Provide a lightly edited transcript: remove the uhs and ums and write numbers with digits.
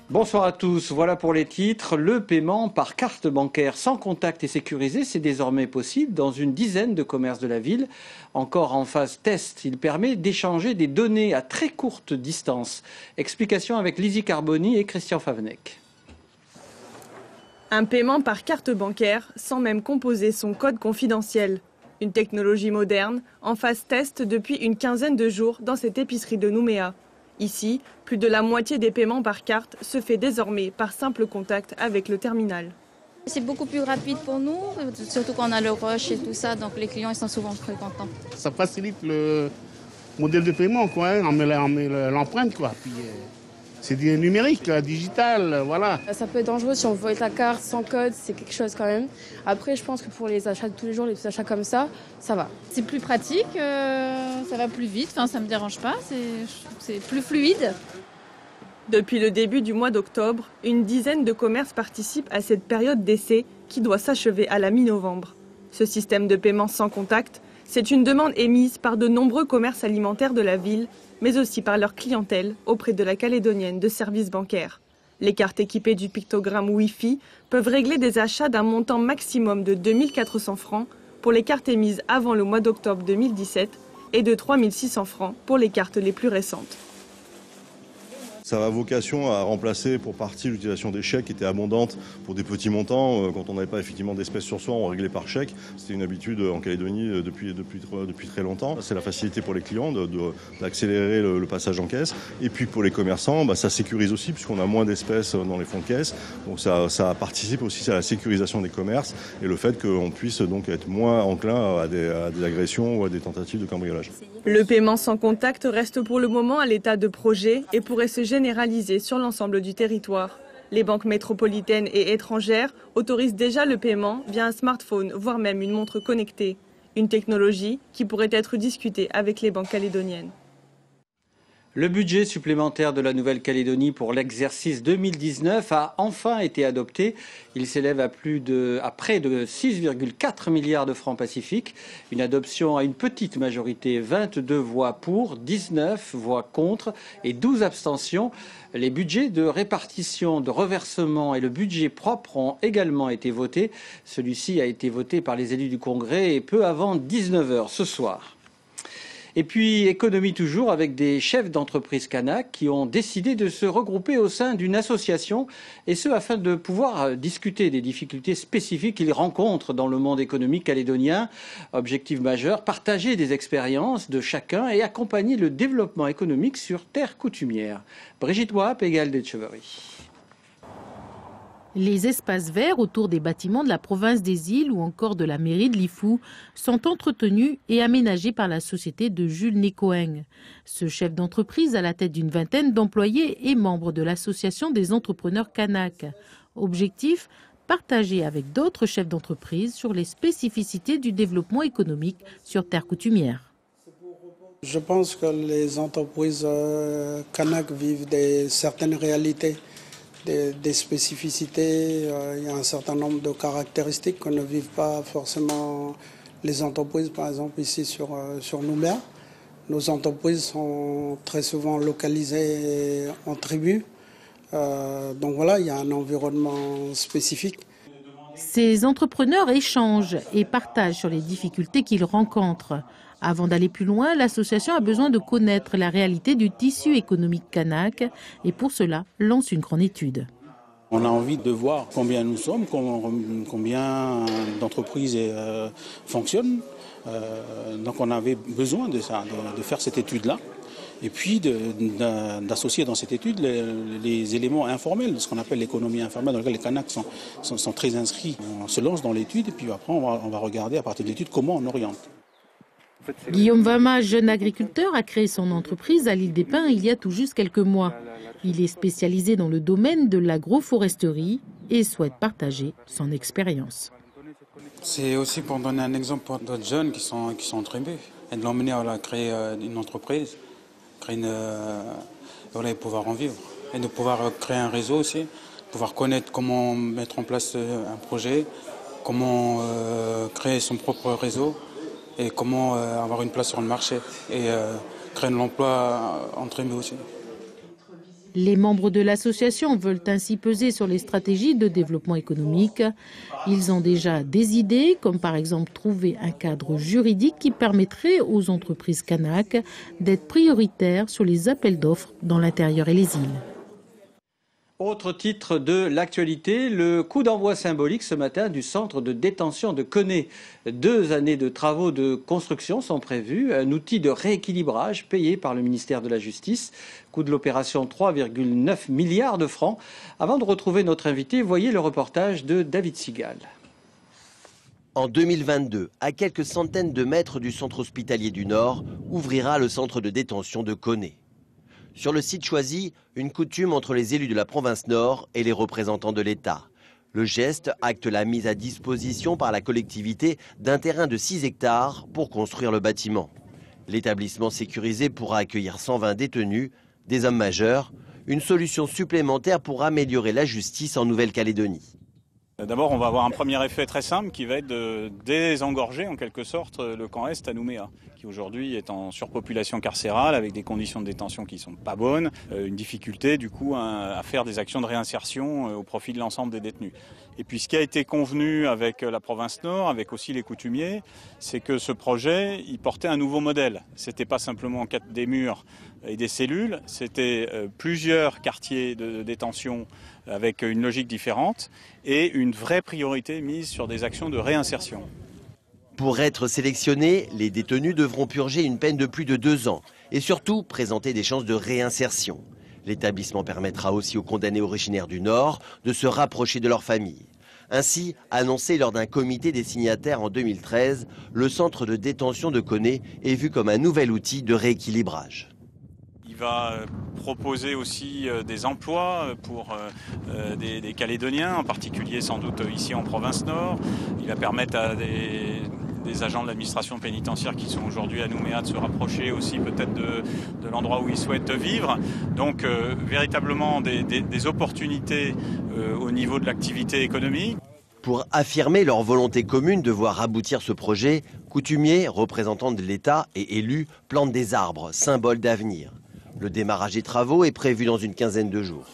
Bonsoir à tous, voilà pour les titres. Le paiement par carte bancaire sans contact et sécurisé, c'est désormais possible dans une dizaine de commerces de la ville. Encore en phase test, il permet d'échanger des données à très courte distance. Explication avec Lizzie Carboni et Christian Favnec. Un paiement par carte bancaire sans même composer son code confidentiel. Une technologie moderne en phase test depuis une quinzaine de jours dans cette épicerie de Nouméa. Ici, plus de la moitié des paiements par carte se fait désormais par simple contact avec le terminal. C'est beaucoup plus rapide pour nous, surtout quand on a le rush et tout ça, donc les clients ils sont souvent très contents. Ça facilite le modèle de paiement, quoi, hein. On met l'empreinte, quoi. Puis, c'est du numérique, digital, voilà. Ça peut être dangereux si on voit la carte sans code, c'est quelque chose quand même. Après, je pense que pour les achats de tous les jours, les achats comme ça va. C'est plus pratique, ça va plus vite, enfin, ça ne me dérange pas, c'est plus fluide. Depuis le début du mois d'octobre, une dizaine de commerces participent à cette période d'essai qui doit s'achever à la mi-novembre. Ce système de paiement sans contact, c'est une demande émise par de nombreux commerces alimentaires de la ville, mais aussi par leur clientèle auprès de la Calédonienne de services bancaires. Les cartes équipées du pictogramme Wi-Fi peuvent régler des achats d'un montant maximum de 2 400 francs pour les cartes émises avant le mois d'octobre 2017 et de 3 600 francs pour les cartes les plus récentes. Ça a vocation à remplacer pour partie l'utilisation des chèques qui était abondante pour des petits montants. Quand on n'avait pas effectivement d'espèces sur soi, on réglait par chèque. C'était une habitude en Calédonie depuis très longtemps. C'est la facilité pour les clients d'accélérer le passage en caisse. Et puis pour les commerçants, ça sécurise aussi puisqu'on a moins d'espèces dans les fonds de caisse. Donc ça participe aussi à la sécurisation des commerces et le fait qu'on puisse donc être moins enclin à des agressions ou à des tentatives de cambriolage. Le paiement sans contact reste pour le moment à l'état de projet et pourrait se généraliser sur l'ensemble du territoire. Les banques métropolitaines et étrangères autorisent déjà le paiement via un smartphone, voire même une montre connectée. Une technologie qui pourrait être discutée avec les banques calédoniennes. Le budget supplémentaire de la Nouvelle-Calédonie pour l'exercice 2019 a enfin été adopté. Il s'élève à près de 6,4 milliards de francs pacifiques. Une adoption à une petite majorité, 22 voix pour, 19 voix contre et 12 abstentions. Les budgets de répartition, de reversement et le budget propre ont également été votés. Celui-ci a été voté par les élus du Congrès et peu avant 19h ce soir. Et puis, économie toujours avec des chefs d'entreprise kanak qui ont décidé de se regrouper au sein d'une association, et ce afin de pouvoir discuter des difficultés spécifiques qu'ils rencontrent dans le monde économique calédonien. Objectif majeur, partager des expériences de chacun et accompagner le développement économique sur terre coutumière. Brigitte Wap, égale des Cheveries. Les espaces verts autour des bâtiments de la province des Îles ou encore de la mairie de Lifou sont entretenus et aménagés par la société de Jules Nekoeng. Ce chef d'entreprise à la tête d'une vingtaine d'employés est membre de l'association des entrepreneurs kanak. Objectif, partager avec d'autres chefs d'entreprise sur les spécificités du développement économique sur terre coutumière. Je pense que les entreprises kanak vivent certaines réalités. Des spécificités, il y a un certain nombre de caractéristiques que ne vivent pas forcément les entreprises, par exemple ici sur Nouméa. Nos entreprises sont très souvent localisées en tribus, donc voilà, il y a un environnement spécifique. Ces entrepreneurs échangent et partagent sur les difficultés qu'ils rencontrent. Avant d'aller plus loin, l'association a besoin de connaître la réalité du tissu économique kanak et pour cela lance une grande étude. On a envie de voir combien nous sommes, combien d'entreprises fonctionnent. Donc on avait besoin de ça, de faire cette étude-là. Et puis d'associer dans cette étude les éléments informels, ce qu'on appelle l'économie informelle, dans laquelle les Kanaks sont très inscrits. On se lance dans l'étude et puis après on va regarder à partir de l'étude comment on oriente. Guillaume Vama, jeune agriculteur, a créé son entreprise à l'île des Pins il y a tout juste quelques mois. Il est spécialisé dans le domaine de l'agroforesterie et souhaite partager son expérience. C'est aussi pour donner un exemple pour d'autres jeunes qui sont tribus et de l'emmener à créer une entreprise, et pouvoir en vivre et de pouvoir créer un réseau aussi, pouvoir connaître comment mettre en place un projet, comment créer son propre réseau et comment avoir une place sur le marché et créer de l'emploi en tribu aussi. Les membres de l'association veulent ainsi peser sur les stratégies de développement économique. Ils ont déjà des idées, comme par exemple trouver un cadre juridique qui permettrait aux entreprises kanak d'être prioritaires sur les appels d'offres dans l'intérieur et les îles. Autre titre de l'actualité, le coup d'envoi symbolique ce matin du centre de détention de Koné. 2 années de travaux de construction sont prévues, un outil de rééquilibrage payé par le ministère de la Justice. Coût de l'opération 3,9 milliards de francs. Avant de retrouver notre invité, voyez le reportage de David Sigal. En 2022, à quelques centaines de mètres du centre hospitalier du Nord, ouvrira le centre de détention de Koné. Sur le site choisi, une coutume entre les élus de la province Nord et les représentants de l'État. Le geste acte la mise à disposition par la collectivité d'un terrain de 6 hectares pour construire le bâtiment. L'établissement sécurisé pourra accueillir 120 détenus, des hommes majeurs, une solution supplémentaire pour améliorer la justice en Nouvelle-Calédonie. D'abord, on va avoir un premier effet très simple qui va être de désengorger en quelque sorte le camp Est à Nouméa, qui aujourd'hui est en surpopulation carcérale avec des conditions de détention qui ne sont pas bonnes, une difficulté du coup à faire des actions de réinsertion au profit de l'ensemble des détenus. Et puis ce qui a été convenu avec la province Nord, avec aussi les coutumiers, c'est que ce projet, il portait un nouveau modèle. C'était pas simplement des murs et des cellules, c'était plusieurs quartiers de détention avec une logique différente et une vraie priorité mise sur des actions de réinsertion. Pour être sélectionnés, les détenus devront purger une peine de plus de 2 ans et surtout présenter des chances de réinsertion. L'établissement permettra aussi aux condamnés originaires du Nord de se rapprocher de leur famille. Ainsi, annoncé lors d'un comité des signataires en 2013, le centre de détention de Koné est vu comme un nouvel outil de rééquilibrage. Il va proposer aussi des emplois pour des Calédoniens, en particulier sans doute ici en province Nord. Il va permettre à des agents de l'administration pénitentiaire qui sont aujourd'hui à Nouméa de se rapprocher aussi peut-être de l'endroit où ils souhaitent vivre. Donc véritablement des opportunités au niveau de l'activité économique. Pour affirmer leur volonté commune de voir aboutir ce projet, coutumiers, représentants de l'État et élus plantent des arbres, symboles d'avenir. Le démarrage des travaux est prévu dans une quinzaine de jours.